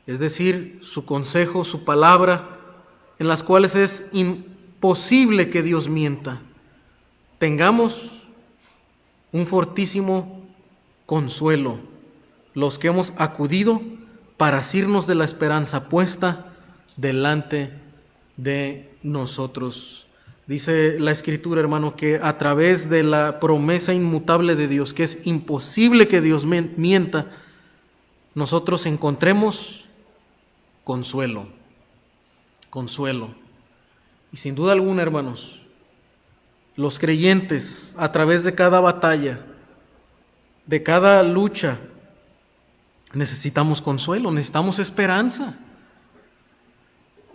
Es decir, su consejo, su palabra, en las cuales es imposible que Dios mienta. Tengamos un fortísimo consuelo, los que hemos acudido para asirnos de la esperanza puesta delante de nosotros. Dice la Escritura, hermano, que a través de la promesa inmutable de Dios, que es imposible que Dios mienta, nosotros encontremos consuelo. Consuelo. Y sin duda alguna, hermanos, los creyentes, a través de cada batalla, de cada lucha, necesitamos consuelo, necesitamos esperanza.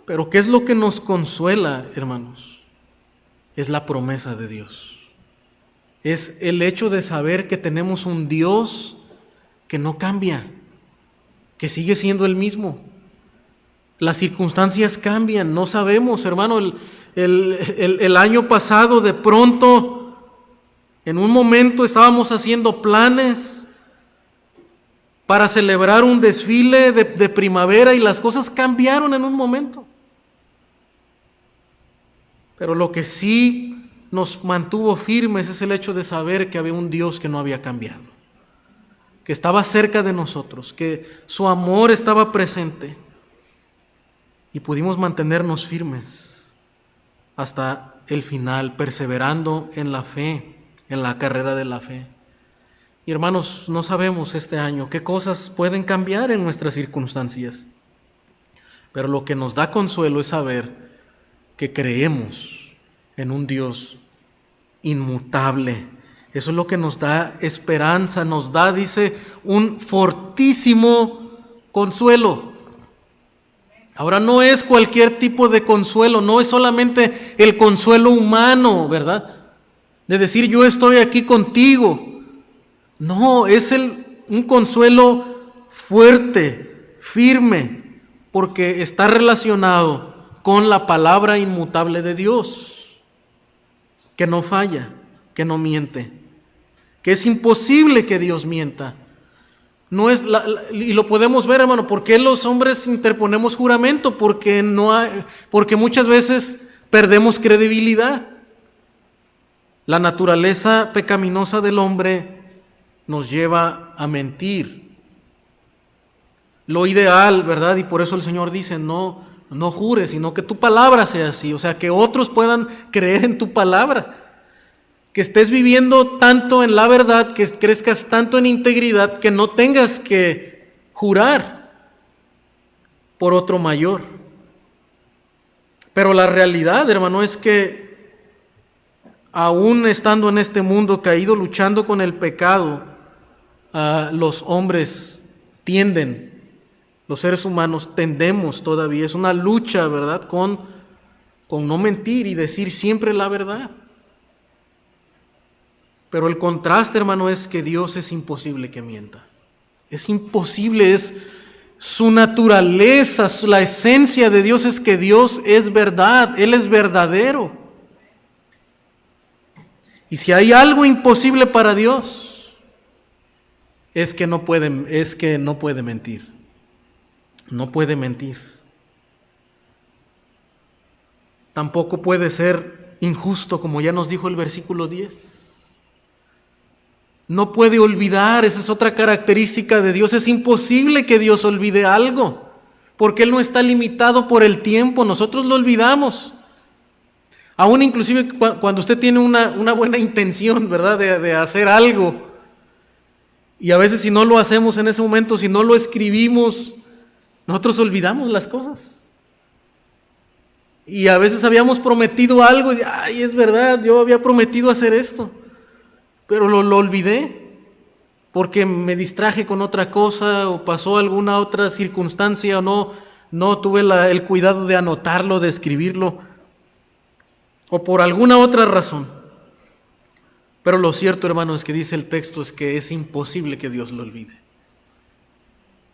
Pero ¿qué es lo que nos consuela, hermanos? Es la promesa de Dios. es el hecho de saber que tenemos un Dios que no cambia, que sigue siendo el mismo. Las circunstancias cambian, no sabemos, hermano. El año pasado, de pronto, en un momento estábamos haciendo planes para celebrar un desfile de primavera y las cosas cambiaron en un momento. Pero lo que sí nos mantuvo firmes es el hecho de saber que había un Dios que no había cambiado, que estaba cerca de nosotros, que su amor estaba presente, y pudimos mantenernos firmes hasta el final, perseverando en la fe, en la carrera de la fe. Y hermanos, no sabemos este año qué cosas pueden cambiar en nuestras circunstancias, pero lo que nos da consuelo es saber que creemos en un Dios inmutable. Eso es lo que nos da esperanza, nos da, dice, un fortísimo consuelo. Ahora, no es cualquier tipo de consuelo, no es solamente el consuelo humano, ¿verdad? De decir, yo estoy aquí contigo. No, es un consuelo fuerte, firme, porque está relacionado con la palabra inmutable de Dios, que no falla, que no miente, que es imposible que Dios mienta. No es y lo podemos ver, hermano. ¿Por qué los hombres interponemos juramento? Porque muchas veces perdemos credibilidad. La naturaleza pecaminosa del hombre nos lleva a mentir. Lo ideal, ¿verdad? Y por eso el Señor dice, no jures, sino que tu palabra sea así. O sea, que otros puedan creer en tu palabra. Que estés viviendo tanto en la verdad, que crezcas tanto en integridad, que no tengas que jurar por otro mayor. Pero la realidad, hermano, es que aún estando en este mundo caído, luchando con el pecado, los hombres los seres humanos tendemos todavía, es una lucha, ¿verdad?, con no mentir y decir siempre la verdad. Pero el contraste, hermano, es que Dios es imposible que mienta. Es imposible, es su naturaleza, la esencia de Dios es que Dios es verdad, Él es verdadero. Y si hay algo imposible para Dios, es que no puede mentir. No puede mentir. Tampoco puede ser injusto, como ya nos dijo el versículo 10. No puede olvidar, esa es otra característica de Dios. Es imposible que Dios olvide algo, porque Él no está limitado por el tiempo, nosotros lo olvidamos. Aún inclusive cuando usted tiene una buena intención, ¿verdad?, de hacer algo, y a veces si no lo hacemos en ese momento, si no lo escribimos, nosotros olvidamos las cosas. Y a veces habíamos prometido algo, y ay, es verdad, yo había prometido hacer esto, pero lo olvidé porque me distraje con otra cosa o pasó alguna otra circunstancia o no tuve el cuidado de anotarlo, de escribirlo o por alguna otra razón. Pero lo cierto, hermano, es que dice el texto es que es imposible que Dios lo olvide.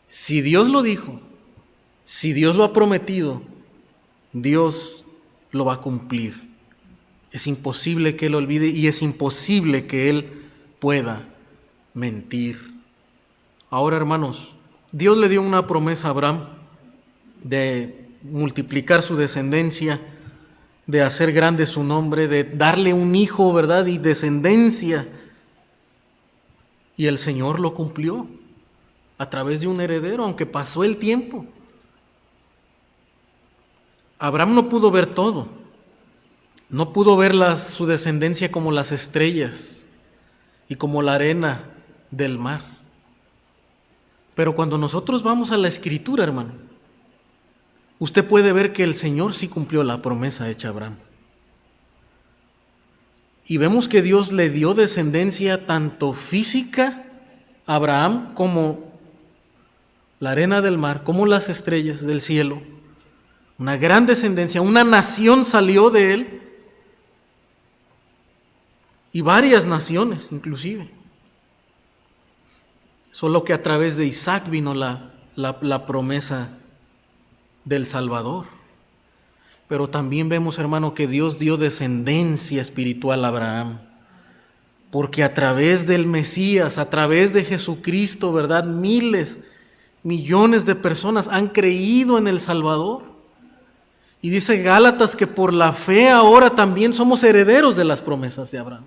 Si Dios lo dijo, si Dios lo ha prometido, Dios lo va a cumplir. Es imposible que Él olvide y es imposible que Él pueda mentir. Ahora, hermanos, Dios le dio una promesa a Abraham de multiplicar su descendencia, de hacer grande su nombre, de darle un hijo, ¿verdad?, y descendencia. Y el Señor lo cumplió a través de un heredero, aunque pasó el tiempo. Abraham no pudo ver todo. No pudo ver su descendencia como las estrellas y como la arena del mar. Pero cuando nosotros vamos a la Escritura, hermano, usted puede ver que el Señor sí cumplió la promesa hecha a Abraham. Y vemos que Dios le dio descendencia tanto física a Abraham como la arena del mar, como las estrellas del cielo. Una gran descendencia, una nación salió de él. y varias naciones inclusive. Solo que a través de Isaac vino la promesa del Salvador. Pero también vemos, hermano, que Dios dio descendencia espiritual a Abraham. Porque a través del Mesías, a través de Jesucristo, ¿verdad? Miles, millones de personas han creído en el Salvador. Y dice Gálatas que por la fe ahora también somos herederos de las promesas de Abraham.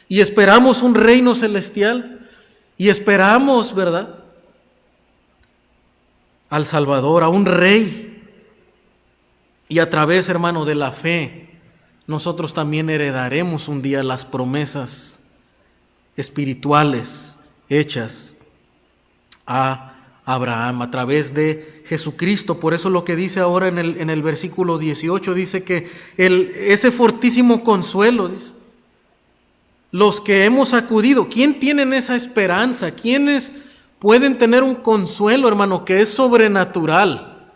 Y esperamos un reino celestial. Y esperamos, ¿verdad?, al Salvador, a un rey. Y a través, hermano, de la fe, nosotros también heredaremos un día las promesas espirituales hechas a Abraham a través de Jesucristo. Por eso lo que dice ahora en el versículo 18, dice que ese fortísimo consuelo, dice, los que hemos acudido, ¿quién tienen esa esperanza? ¿Quiénes pueden tener un consuelo, hermano, que es sobrenatural?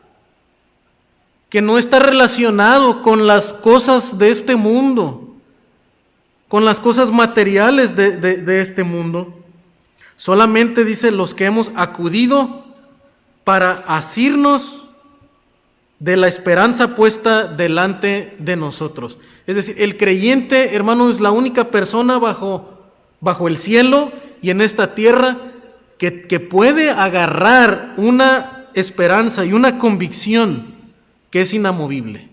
Que no está relacionado con las cosas de este mundo, con las cosas materiales de este mundo. Solamente dice los que hemos acudido para asirnos de la esperanza puesta delante de nosotros. Es decir, el creyente, hermano, es la única persona bajo el cielo y en esta tierra que puede agarrar una esperanza y una convicción que es inamovible,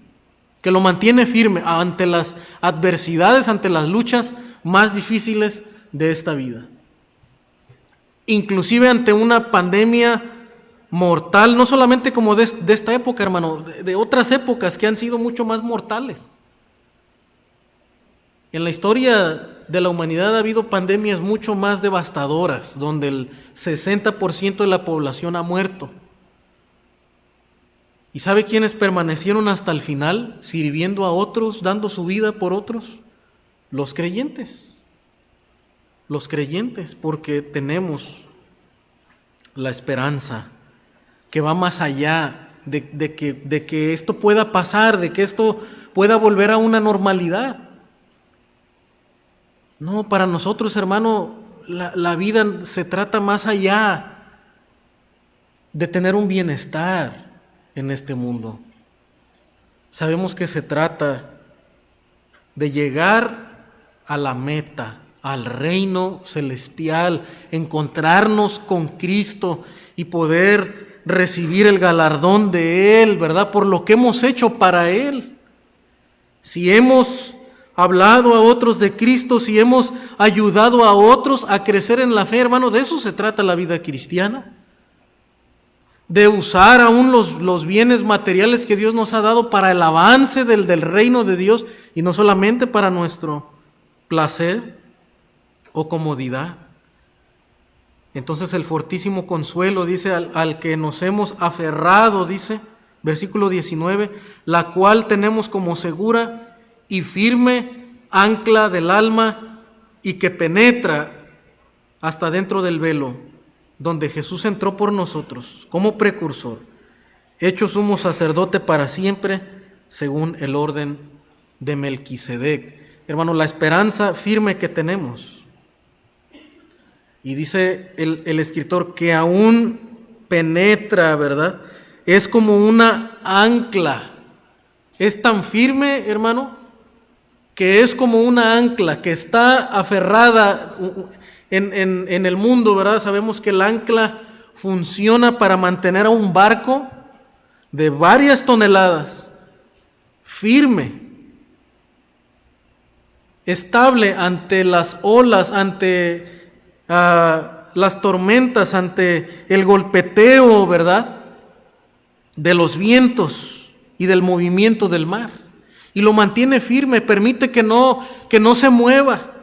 que lo mantiene firme ante las adversidades, ante las luchas más difíciles de esta vida. Inclusive ante una pandemia mortal, no solamente como de esta época, hermano, de otras épocas que han sido mucho más mortales. En la historia de la humanidad ha habido pandemias mucho más devastadoras, donde el 60% de la población ha muerto. ¿Y sabe quiénes permanecieron hasta el final, sirviendo a otros, dando su vida por otros? Los creyentes. Los creyentes, porque tenemos la esperanza que va más allá de que esto pueda pasar, de que esto pueda volver a una normalidad. No, para nosotros, hermano, la vida se trata más allá de tener un bienestar en este mundo. Sabemos que se trata de llegar a la meta, al reino celestial, encontrarnos con Cristo y poder recibir el galardón de Él, ¿verdad? Por lo que hemos hecho para Él. Si hemos hablado a otros de Cristo, si hemos ayudado a otros a crecer en la fe, hermano, de eso se trata la vida cristiana. De usar aún los bienes materiales que Dios nos ha dado para el avance del reino de Dios y no solamente para nuestro placer o comodidad. Entonces el fortísimo consuelo, dice, al que nos hemos aferrado, dice, versículo 19, la cual tenemos como segura y firme ancla del alma y que penetra hasta dentro del velo, donde Jesús entró por nosotros como precursor, hecho sumo sacerdote para siempre, según el orden de Melquisedec. Hermano, la esperanza firme que tenemos. Y dice el escritor que aún penetra, ¿verdad? Es como una ancla. Es tan firme, hermano, que es como una ancla que está aferrada en el mundo, ¿verdad? Sabemos que el ancla funciona para mantener a un barco de varias toneladas firme, estable ante las olas, ante las tormentas, ante el golpeteo, ¿verdad?, de los vientos y del movimiento del mar. Y lo mantiene firme, permite que no se mueva,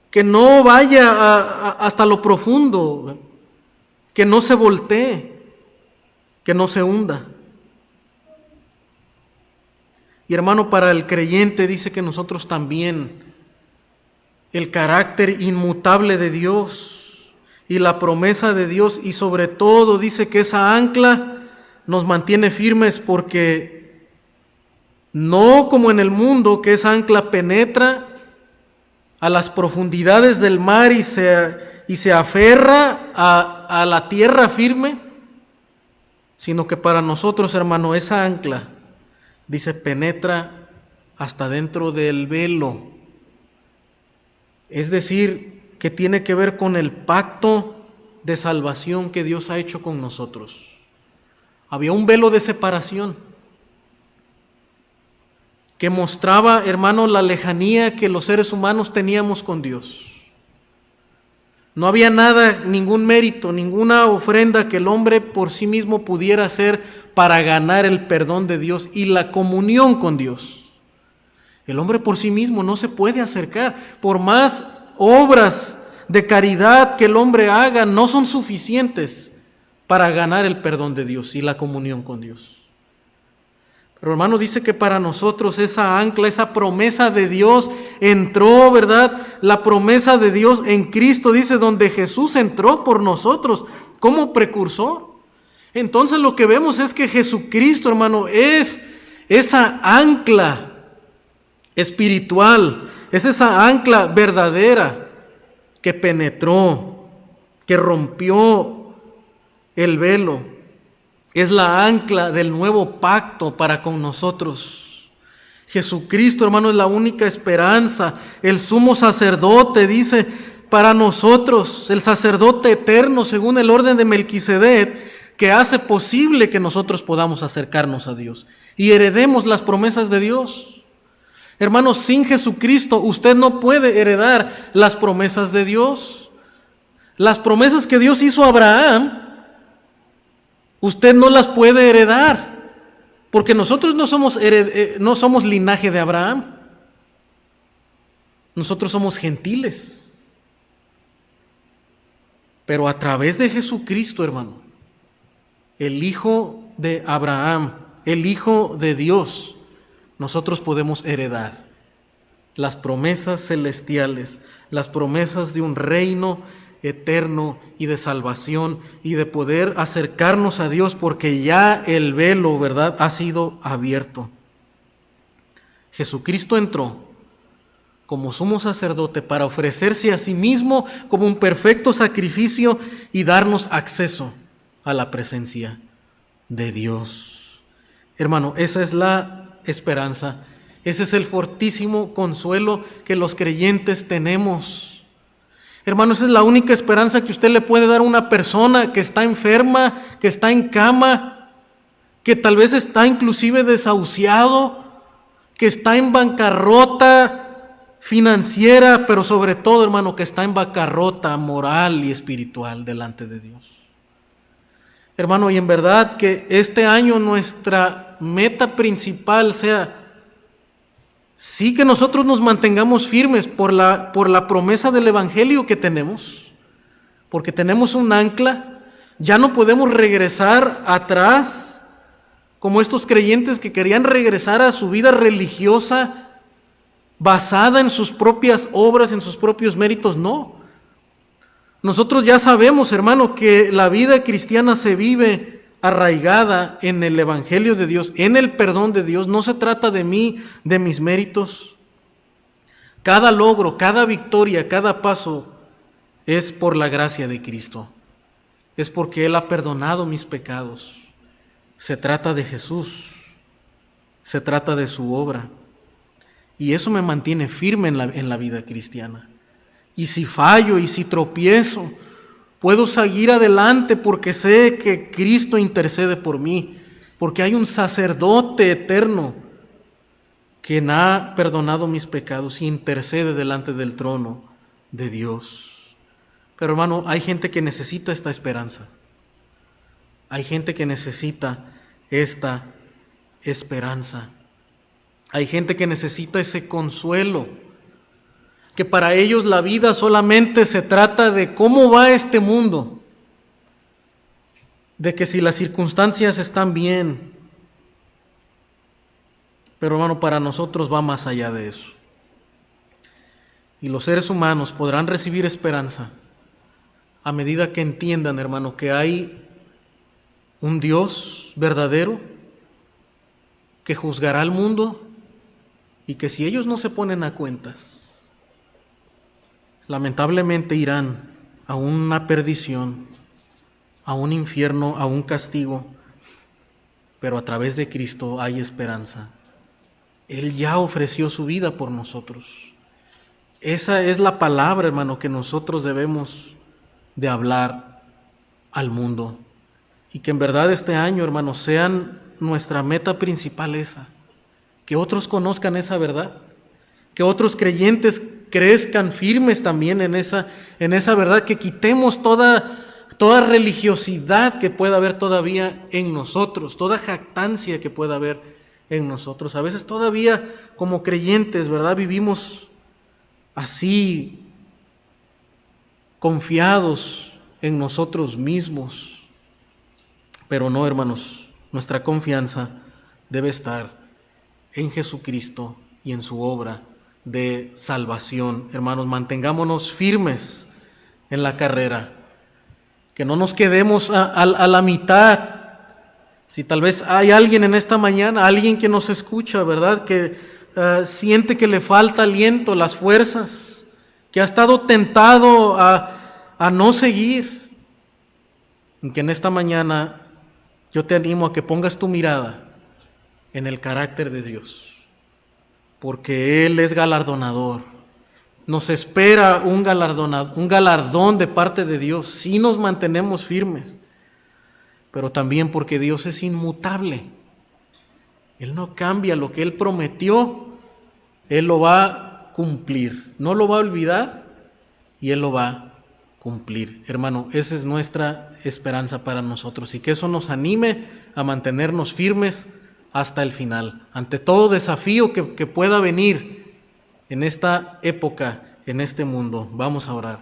que no vaya hasta lo profundo, que no se voltee, que no se hunda. Y hermano, para el creyente dice que nosotros también, el carácter inmutable de Dios y la promesa de Dios, y sobre todo dice que esa ancla nos mantiene firmes porque no como en el mundo, que esa ancla penetra a las profundidades del mar y se aferra a la tierra firme, sino que para nosotros, hermano, esa ancla, dice, penetra hasta dentro del velo. Es decir, que tiene que ver con el pacto de salvación que Dios ha hecho con nosotros. Había un velo de separación que mostraba, hermano, la lejanía que los seres humanos teníamos con Dios. No había nada, ningún mérito, ninguna ofrenda que el hombre por sí mismo pudiera hacer para ganar el perdón de Dios y la comunión con Dios. El hombre por sí mismo no se puede acercar. Por más obras de caridad que el hombre haga, no son suficientes para ganar el perdón de Dios y la comunión con Dios. Pero hermano, dice que para nosotros esa ancla, esa promesa de Dios entró, ¿verdad? La promesa de Dios en Cristo, dice, donde Jesús entró por nosotros como precursor. Entonces lo que vemos es que Jesucristo, hermano, es esa ancla espiritual, es esa ancla verdadera que penetró, que rompió el velo. Es la ancla del nuevo pacto para con nosotros. Jesucristo, hermano, es la única esperanza. El sumo sacerdote, dice, para nosotros, el sacerdote eterno, según el orden de Melquisedec, que hace posible que nosotros podamos acercarnos a Dios y heredemos las promesas de Dios. Hermanos, sin Jesucristo usted no puede heredar las promesas de Dios. Las promesas que Dios hizo a Abraham, usted no las puede heredar, porque nosotros no somos linaje de Abraham. Nosotros somos gentiles. Pero a través de Jesucristo, hermano, el Hijo de Abraham, el Hijo de Dios, nosotros podemos heredar las promesas celestiales, las promesas de un reino eterno y de salvación y de poder acercarnos a Dios, porque ya el velo, ¿verdad?, ha sido abierto. Jesucristo entró como sumo sacerdote para ofrecerse a sí mismo como un perfecto sacrificio y darnos acceso a la presencia de Dios. Hermano, esa es la esperanza, ese es el fortísimo consuelo que los creyentes tenemos. Hermano, esa es la única esperanza que usted le puede dar a una persona que está enferma, que está en cama, que tal vez está inclusive desahuciado, que está en bancarrota financiera, pero sobre todo, hermano, que está en bancarrota moral y espiritual delante de Dios. Hermano, y en verdad que este año nuestra meta principal sea sí que nosotros nos mantengamos firmes por la promesa del Evangelio que tenemos, porque tenemos un ancla. Ya no podemos regresar atrás como estos creyentes que querían regresar a su vida religiosa basada en sus propias obras, en sus propios méritos. No. Nosotros ya sabemos, hermano, que la vida cristiana se vive arraigada en el Evangelio de Dios, en el perdón de Dios. No se trata de mí, de mis méritos. Cada logro, cada victoria, cada paso es por la gracia de Cristo. Es porque Él ha perdonado mis pecados. Se trata de Jesús. Se trata de su obra. Y eso me mantiene firme en la vida cristiana. Y si fallo y si tropiezo, puedo seguir adelante porque sé que Cristo intercede por mí, porque hay un sacerdote eterno quien ha perdonado mis pecados y intercede delante del trono de Dios. Pero hermano, hay gente que necesita esta esperanza. Hay gente que necesita esta esperanza. Hay gente que necesita ese consuelo, que para ellos la vida solamente se trata de cómo va este mundo, de que si las circunstancias están bien. Pero hermano, para nosotros va más allá de eso. Y los seres humanos podrán recibir esperanza a medida que entiendan, hermano, que hay un Dios verdadero que juzgará al mundo y que si ellos no se ponen a cuentas, lamentablemente irán a una perdición, a un infierno, a un castigo, pero a través de Cristo hay esperanza. Él ya ofreció su vida por nosotros. Esa es la palabra, hermano, que nosotros debemos de hablar al mundo. Y que en verdad este año, hermano, sean nuestra meta principal esa. Que otros conozcan esa verdad. Que otros creyentes crezcan firmes también en esa verdad. Que quitemos toda religiosidad que pueda haber todavía en nosotros. Toda jactancia que pueda haber en nosotros. A veces todavía como creyentes, ¿verdad? Vivimos así, confiados en nosotros mismos. Pero no, hermanos, nuestra confianza debe estar en Jesucristo y en su obra de salvación. Hermanos, mantengámonos firmes en la carrera, que no nos quedemos a la mitad. Si tal vez hay alguien en esta mañana, alguien que nos escucha, ¿verdad?, que siente que le falta aliento, las fuerzas, que ha estado tentado a no seguir, y que en esta mañana yo te animo a que pongas tu mirada en el carácter de Dios, porque Él es galardonador. Nos espera un galardón de parte de Dios si nos mantenemos firmes, pero también porque Dios es inmutable. Él no cambia lo que Él prometió, Él lo va a cumplir, no lo va a olvidar y Él lo va a cumplir. Hermano, esa es nuestra esperanza para nosotros y que eso nos anime a mantenernos firmes hasta el final, ante todo desafío que pueda venir en esta época, en este mundo. Vamos a orar.